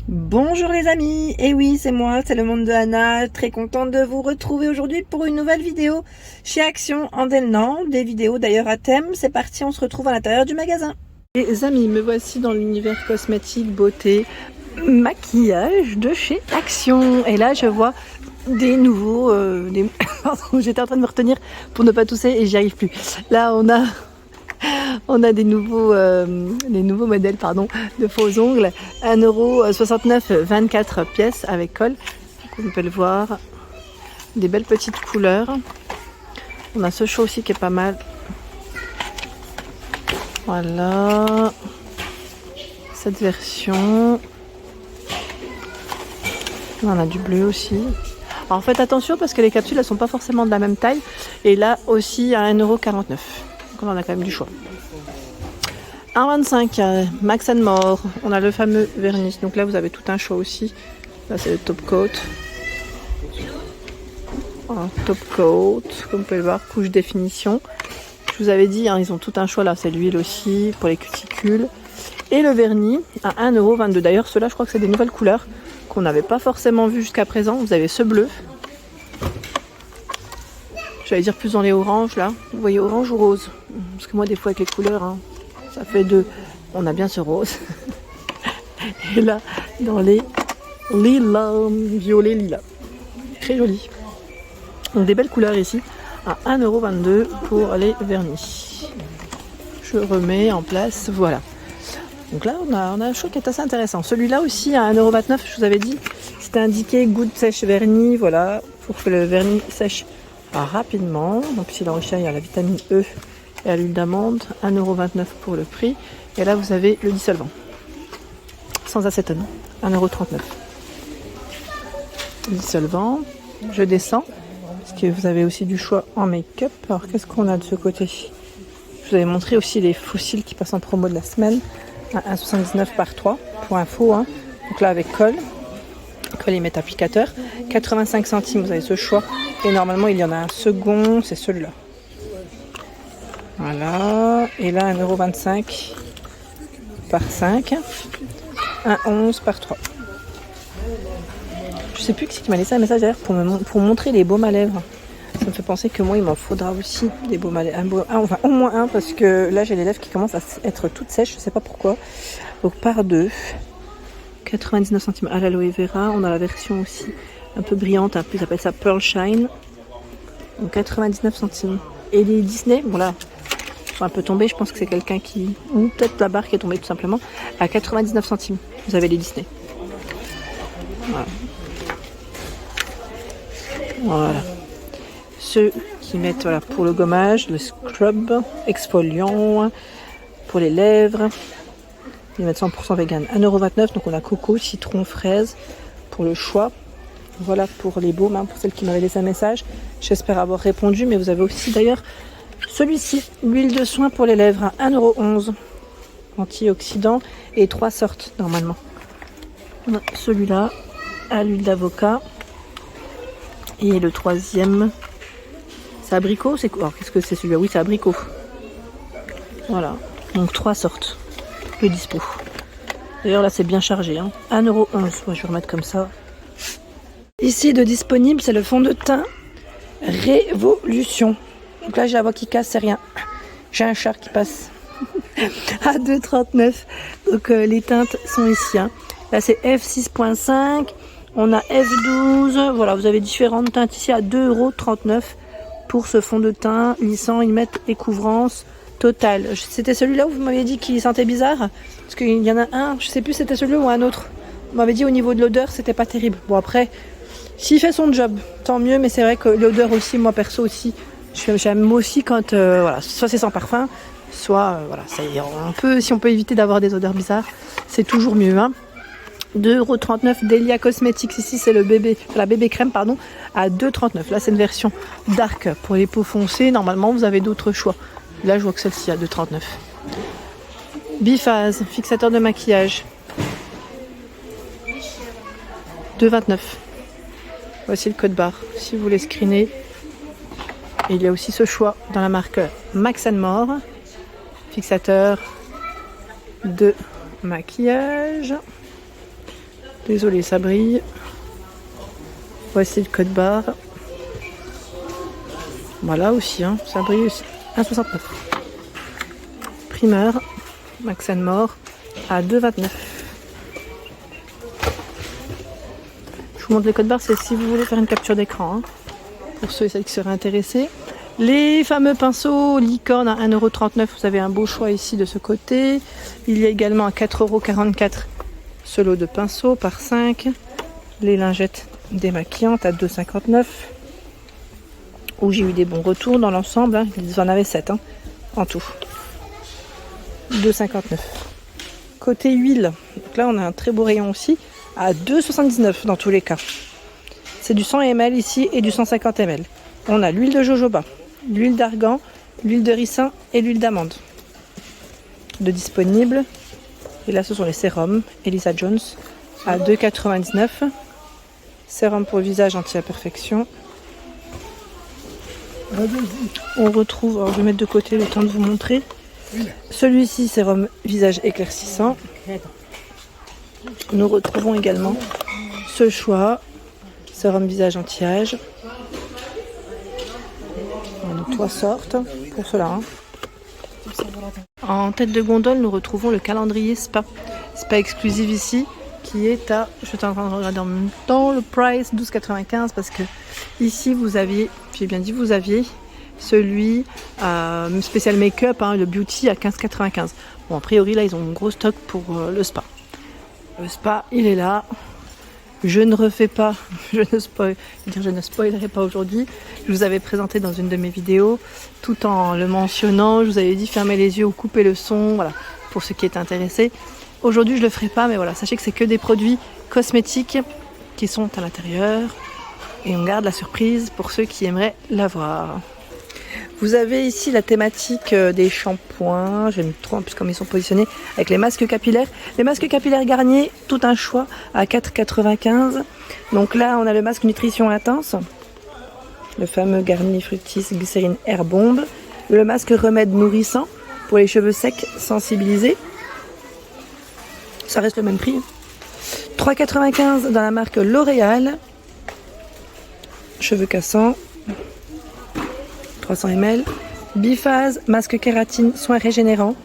Bonjour les amis, et oui c'est moi, c'est le monde de Anna, très contente de vous retrouver aujourd'hui pour une nouvelle vidéo chez Action en Delnan, des vidéos d'ailleurs à thème, c'est parti, on se retrouve à l'intérieur du magasin. Les amis, me voici dans l'univers cosmétique, beauté, maquillage de chez Action, et là je vois des nouveaux, Pardon, j'étais en train de me retenir pour ne pas tousser et j'y arrive plus. Là on a des nouveaux modèles de faux ongles, 1,69 €, 24 pièces avec colle. Donc on peut le voir, des belles petites couleurs. On a ce choix aussi qui est pas mal. Voilà, cette version. On a du bleu aussi. Alors faites attention parce que les capsules elles sont pas forcément de la même taille. Et là aussi à 1,49 €. Donc on en a quand même du choix. 1,25 € Max & More. On a le fameux vernis. Donc là vous avez tout un choix aussi. Là c'est le top coat. Un top coat, comme vous pouvez le voir, couche définition. Je vous avais dit, hein, ils ont tout un choix là. C'est l'huile aussi pour les cuticules. Et le vernis à 1,22 €. D'ailleurs ceux-là je crois que c'est des nouvelles couleurs qu'on n'avait pas forcément vu jusqu'à présent. Vous avez ce bleu. J'allais dire plus dans les oranges là. Vous voyez orange ou rose? Parce que moi des fois avec les couleurs, hein, ça fait deux. On a bien ce rose. Et là, dans les lilas, violet lilas. Très joli. Donc des belles couleurs ici. À 1,22 € pour les vernis. Je remets en place, voilà. Donc là, on a un choix qui est assez intéressant. Celui-là aussi à 1,29 €, je vous avais dit, c'était indiqué goutte sèche vernis, voilà, pour que le vernis sèche rapidement. Donc ici, dans le chien, il y a la vitamine E et à l'huile d'amande, 1,29 € pour le prix. Et là, vous avez le dissolvant, sans acétone, 1,39 €. Dissolvant, je descends, parce que vous avez aussi du choix en make-up. Alors, qu'est-ce qu'on a de ce côté? Je vous avais montré aussi les fossiles qui passent en promo de la semaine, à 1,79 € par 3, pour info, hein. Donc là, avec colle et met applicateur, 85 centimes, vous avez ce choix. Et normalement, il y en a un second, c'est celui-là. Voilà, et là 1,25 € par 5, 1,11 € par 3. Je sais plus qui m'a laissé un message d'ailleurs pour montrer les baumes à lèvres. Ça me fait penser que moi il m'en faudra aussi des baumes à lèvres, enfin au moins un, parce que là j'ai les lèvres qui commencent à être toutes sèches, je sais pas pourquoi. Donc par deux, 99 centimes à l'aloe vera. On a la version aussi un peu brillante, ils appellent ça Pearl Shine, donc 99 centimes. Et les Disney, bon là sont un peu tombés, je pense que c'est quelqu'un qui, ou peut-être la barre qui est tombée tout simplement, à 99 centimes. Vous avez les Disney. Voilà. Voilà. Ceux qui mettent, voilà, pour le gommage, le scrub exfoliant, pour les lèvres, ils mettent 100% vegan, 1,29 €. Donc on a coco, citron, fraise pour le choix. Voilà pour les baumes, hein, pour celles qui m'avaient laissé un message. J'espère avoir répondu, mais vous avez aussi d'ailleurs celui-ci, l'huile de soin pour les lèvres, à 1,11 €, antioxydant, et 3 sortes normalement. On a celui-là à l'huile d'avocat, et le troisième, c'est abricot, c'est quoi? Qu'est-ce que c'est celui-là? Oui, c'est abricot. Voilà, donc 3 sortes de dispo. D'ailleurs là c'est bien chargé, hein. 1,11 €, moi je vais remettre comme ça. Ici de disponible, c'est le fond de teint Révolution. Donc là j'ai la voix qui casse, c'est rien. J'ai un chat qui passe. À 2,39 €. Donc les teintes sont ici, hein. Là c'est F6.5, on a F12, voilà, vous avez différentes teintes ici à 2,39 € pour ce fond de teint lissant, ils mettent et couvrance totale. C'était celui-là où vous m'aviez dit qu'il sentait bizarre, parce qu'il y en a un, je sais plus c'était celui-là ou un autre. Vous m'avez dit au niveau de l'odeur c'était pas terrible. Bon après, s'il fait son job, tant mieux, mais c'est vrai que l'odeur aussi, moi perso aussi, j'aime aussi quand voilà, soit c'est sans parfum, soit voilà, si on peut éviter d'avoir des odeurs bizarres, c'est toujours mieux, hein. 2,39 € Delia Cosmetics, ici c'est la bébé crème pardon, à 2,39 €. Là c'est une version dark pour les peaux foncées, normalement vous avez d'autres choix. Là je vois que celle-ci à 2,39 €. Biphase, fixateur de maquillage, 2,29 €. Voici le code barre si vous voulez screener. Et il y a aussi ce choix dans la marque Max & More, fixateur de maquillage. Désolé, ça brille. Voici le code barre. Voilà aussi, hein, ça brille aussi. 1,69. Primeur, Max & More à 2,29. Je vous montre les codes barres, c'est si vous voulez faire une capture d'écran, hein, pour ceux et celles qui seraient intéressés. Les fameux pinceaux licorne à 1,39 €, vous avez un beau choix ici de ce côté. Il y a également à 4,44 € ce lot de pinceaux par 5. Les lingettes démaquillantes à 2,59 €. Où j'ai eu des bons retours dans l'ensemble, hein. Ils en avaient 7 hein, en tout. 2,59 €. Côté huile, donc là on a un très beau rayon aussi, à 2,79 € dans tous les cas. C'est du 100 ml ici et du 150 ml. On a l'huile de jojoba, l'huile d'argan, l'huile de ricin et l'huile d'amande de disponibles. Et là ce sont les sérums Elisa Jones à 2,99 €. Sérum pour le visage anti-imperfection. On retrouve, alors je vais mettre de côté le temps de vous montrer. Celui-ci, sérum visage éclaircissant. Nous retrouvons également ce choix, sérum visage anti-âge. On a 3 sortes pour cela. Hein. En tête de gondole, nous retrouvons le calendrier Spa. Spa exclusive ici, qui est à, je suis en train de regarder en même temps, le price 12,95 parce que ici vous aviez, j'ai bien dit vous aviez, celui spécial make-up, hein, le beauty à 15,95. Bon, a priori là ils ont un gros stock pour le spa. Le spa il est là. Je ne refais pas, je ne spoilerai pas aujourd'hui. Je vous avais présenté dans une de mes vidéos, tout en le mentionnant. Je vous avais dit fermez les yeux ou coupez le son, voilà, pour ceux qui étaient intéressés. Aujourd'hui je le ferai pas, mais voilà, sachez que c'est que des produits cosmétiques qui sont à l'intérieur. Et on garde la surprise pour ceux qui aimeraient l'avoir. Vous avez ici la thématique des shampoings, j'aime trop en plus comme ils sont positionnés, avec les masques capillaires. Les masques capillaires Garnier, tout un choix à 4,95 €. Donc là, on a le masque nutrition intense, le fameux Garnier Fructis Glycérine Air Bomb, le masque remède nourrissant pour les cheveux secs sensibilisés. Ça reste le même prix. 3,95 € dans la marque L'Oréal. Cheveux cassants. 300 ml. Biphase, masque kératine, soin régénérant.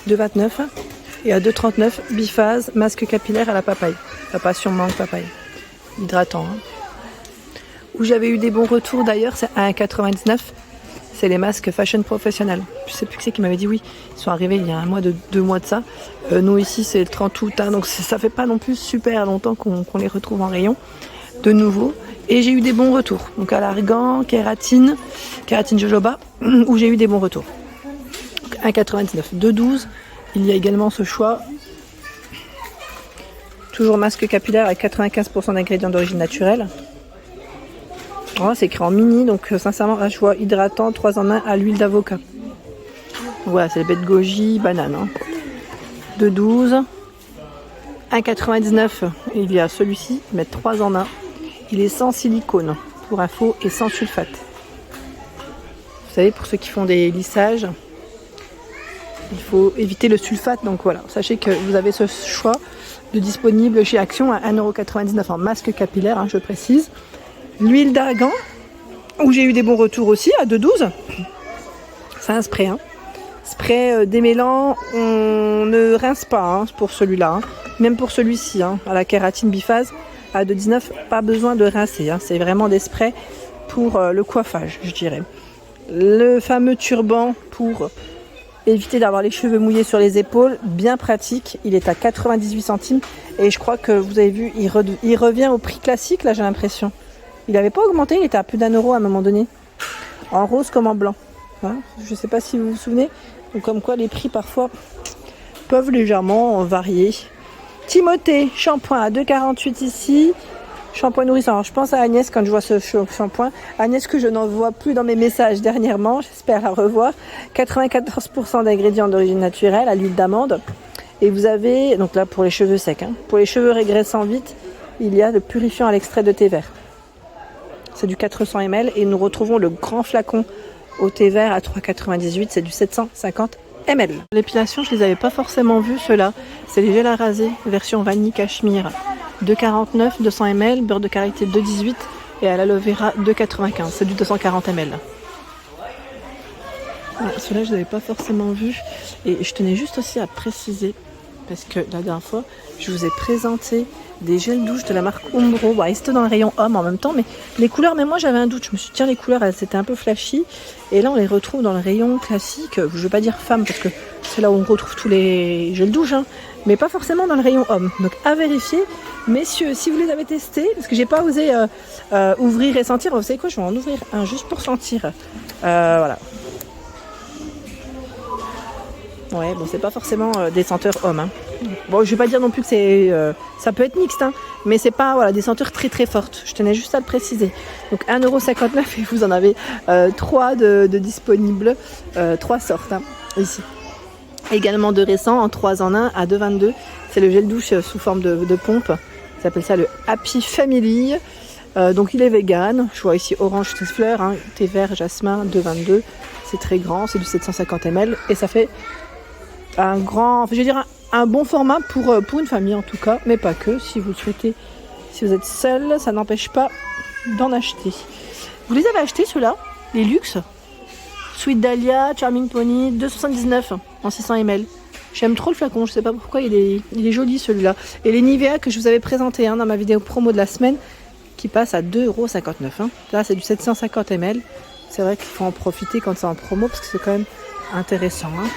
2,29 €. Et à 2,39 €, Biphase, masque capillaire à la papaye. La passion mangue papaye. Hydratant. Hein. Où j'avais eu des bons retours d'ailleurs, c'est à 1,99 €. C'est les masques fashion professionnels. Je sais plus qui c'est qui m'avait dit oui. Ils sont arrivés il y a 1 mois, 2 mois de ça. Nous ici c'est le 30 août. Hein, donc ça fait pas non plus super longtemps qu'on les retrouve en rayon. De nouveau. Et j'ai eu des bons retours. Donc à l'argan, kératine jojoba, où j'ai eu des bons retours. 1,99 €. 2,12 €. Il y a également ce choix. Toujours masque capillaire avec 95% d'ingrédients d'origine naturelle. Oh, c'est écrit en mini, donc sincèrement, je vois hydratant, 3 en 1 à l'huile d'avocat. Voilà, c'est le baie de goji, banane. Hein. 2,12 €. 1,99 €. Il y a celui-ci, mettre 3 en 1. Il est sans silicone, pour info, et sans sulfate. Vous savez, pour ceux qui font des lissages, il faut éviter le sulfate. Donc voilà, sachez que vous avez ce choix de disponible chez Action à 1,99 € en masque capillaire, hein, je précise. L'huile d'argan, où j'ai eu des bons retours aussi, à 2,12 €. C'est un spray. Hein. Spray démêlant, on ne rince pas hein, pour celui-là. Hein. Même pour celui-ci, hein, à la kératine biphase. À 2,19 €, pas besoin de rincer, hein. C'est vraiment des sprays pour le coiffage, je dirais. Le fameux turban pour éviter d'avoir les cheveux mouillés sur les épaules, bien pratique. Il est à 98 centimes et je crois que vous avez vu, il revient au prix classique, là j'ai l'impression. Il n'avait pas augmenté, il était à plus d'1 € à un moment donné. En rose comme en blanc. Hein, je ne sais pas si vous vous souvenez. Donc comme quoi les prix parfois peuvent légèrement varier. Timothée, shampoing à 2,48 € ici. Shampoing nourrissant. Alors, je pense à Agnès quand je vois ce shampoing. Agnès que je n'en vois plus dans mes messages dernièrement. J'espère la revoir. 94% d'ingrédients d'origine naturelle à l'huile d'amande. Et vous avez, donc là pour les cheveux secs, hein, pour les cheveux régressant vite, il y a le purifiant à l'extrait de thé vert. C'est du 400 ml. Et nous retrouvons le grand flacon au thé vert à 3,98 €. C'est du 750 ml. L'épilation, je les avais pas forcément vus ceux-là. C'est les gels à raser, version vanille cachemire. 2,49, 200 ml, beurre de karité 2,18 et à l'aloe vera 2,95. C'est du 240 ml. Voilà, ceux-là, je ne les avais pas forcément vus. Et je tenais juste aussi à préciser, parce que la dernière fois, je vous ai présenté des gels douche de la marque Umbro. Bon, ils étaient dans le rayon homme en même temps, mais les couleurs, mais moi j'avais un doute. Je me suis dit, tiens, les couleurs, c'était un peu flashy. Et là, on les retrouve dans le rayon classique. Je ne veux pas dire femme, parce que c'est là où on retrouve tous les gels douche, hein, mais pas forcément dans le rayon homme. Donc, à vérifier. Messieurs, si vous les avez testés, parce que j'ai pas osé ouvrir et sentir, vous savez quoi, je vais en ouvrir un juste pour sentir. Voilà. Ouais, bon, c'est pas forcément des senteurs hommes. Hein. Bon, je vais pas dire non plus que c'est, ça peut être mixte, hein, mais c'est pas voilà, des senteurs très très fortes. Je tenais juste à le préciser. Donc 1,59€ et vous en avez 3 de disponibles, 3 sortes hein, ici. Également de récent en 3 en 1 à 2,22. C'est le gel douche sous forme de pompe. Ça s'appelle ça le Happy Family. Donc il est vegan. Je vois ici orange, fleurs, hein, thé vert, jasmin, 2,22. C'est très grand, c'est du 750 ml et ça fait un grand, je veux dire un bon format pour une famille en tout cas, mais pas que. Si vous le souhaitez, si vous êtes seul, ça n'empêche pas d'en acheter. Vous les avez achetés ceux-là, les luxe Sweet Dahlia, Charming Pony, 2,79 en 600 ml. J'aime trop le flacon, je sais pas pourquoi, il est joli celui-là. Et les Nivea que je vous avais présenté hein, dans ma vidéo promo de la semaine, qui passe à 2,59€. Hein. Là c'est du 750 ml. C'est vrai qu'il faut en profiter quand c'est en promo parce que c'est quand même intéressant. Hein.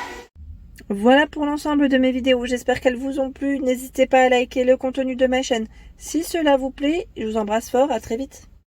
Voilà pour l'ensemble de mes vidéos, j'espère qu'elles vous ont plu. N'hésitez pas à liker le contenu de ma chaîne si cela vous plaît. Je vous embrasse fort, à très vite.